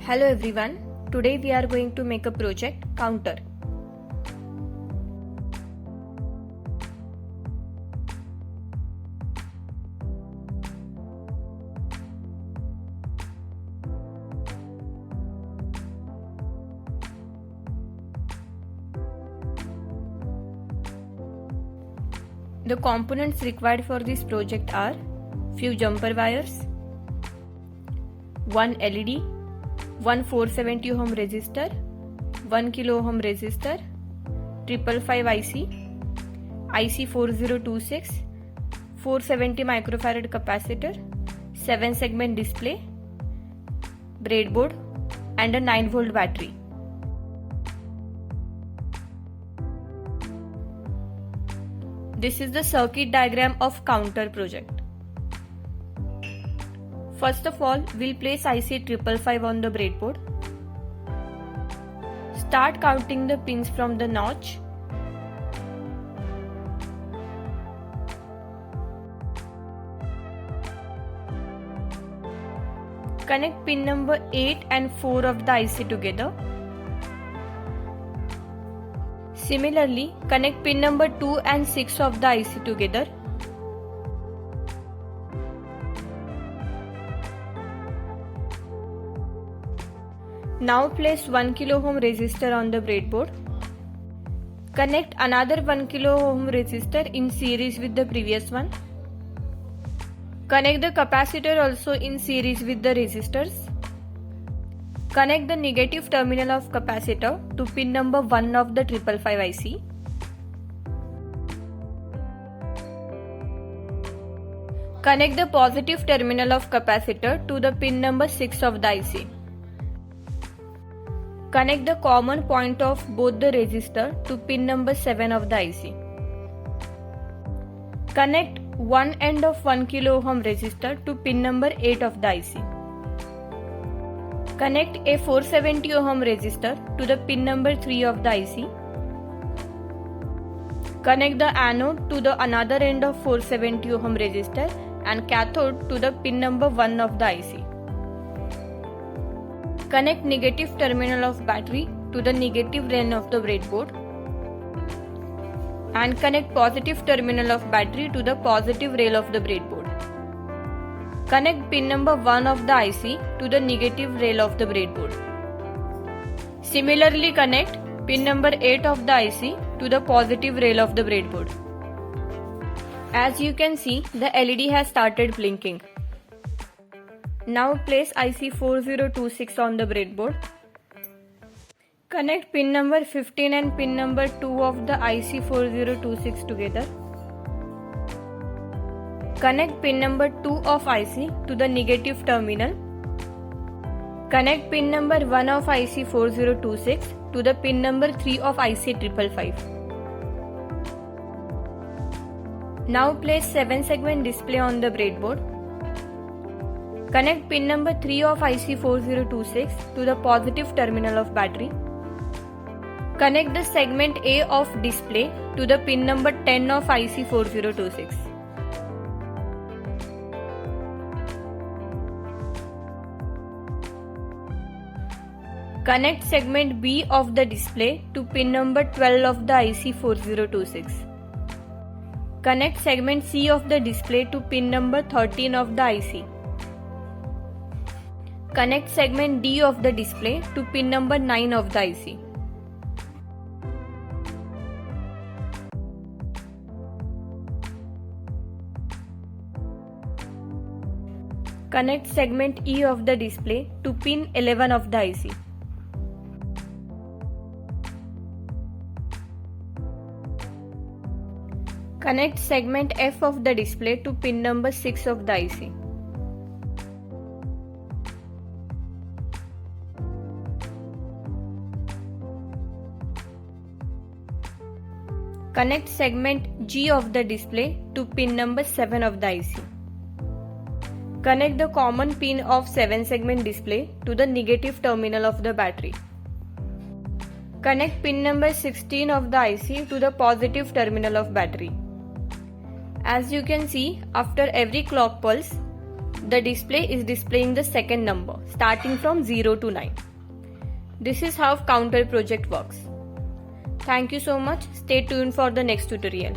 Hello everyone, today we are going to make a project counter. The components required for this project are few jumper wires, one LED, one 470 ohm resistor, 1 kilo ohm resistor, 555 IC 4026, 470 microfarad capacitor, 7 segment display, breadboard and a 9 volt battery. This is the circuit diagram of counter project. First of all, we'll place IC 555 on the breadboard. Start counting the pins from the notch. Connect pin number 8 and 4 of the IC together. Similarly, connect pin number 2 and 6 of the IC together. Now place 1 kilo ohm resistor on the breadboard. Connect another 1 kilo ohm resistor in series with the previous one. Connect the capacitor also in series with the resistors. Connect the negative terminal of capacitor to pin number 1 of the 555 IC. Connect the positive terminal of capacitor to the pin number 6 of the IC. Connect the common point of both the resistor to pin number 7 of the IC. Connect one end of 1 kilo ohm resistor to pin number 8 of the IC. Connect a 470 ohm resistor to the pin number 3 of the IC. Connect the anode to the another end of 470 ohm resistor and cathode to the pin number 1 of the IC. Connect negative terminal of battery to the negative rail of the breadboard and connect positive terminal of battery to the positive rail of the breadboard. Connect pin number 1 of the IC to the negative rail of the breadboard. Similarly, connect pin number 8 of the IC to the positive rail of the breadboard. As you can see, the LED has started blinking. Now place IC 4026 on the breadboard. Connect pin number 15 and pin number 2 of the IC 4026 together. Connect pin number 2 of IC to the negative terminal. Connect pin number 1 of IC 4026 to the pin number 3 of IC 555. Now place 7 segment display on the breadboard. Connect pin number 3 of IC 4026 to the positive terminal of battery. Connect the segment A of display to the pin number 10 of IC 4026. Connect segment B of the display to pin number 12 of the IC 4026. Connect segment C of the display to pin number 13 of the IC. Connect segment D of the display to pin number 9 of the IC. Connect segment E of the display to pin 11 of the IC. Connect segment F of the display to pin number 6 of the IC. Connect segment G of the display to pin number 7 of the IC. Connect the common pin of 7 segment display to the negative terminal of the battery. Connect pin number 16 of the IC to the positive terminal of battery. As you can see, after every clock pulse, The display is displaying the second number starting from 0 to 9. This is how counter project works. Thank you so much. Stay tuned for the next tutorial.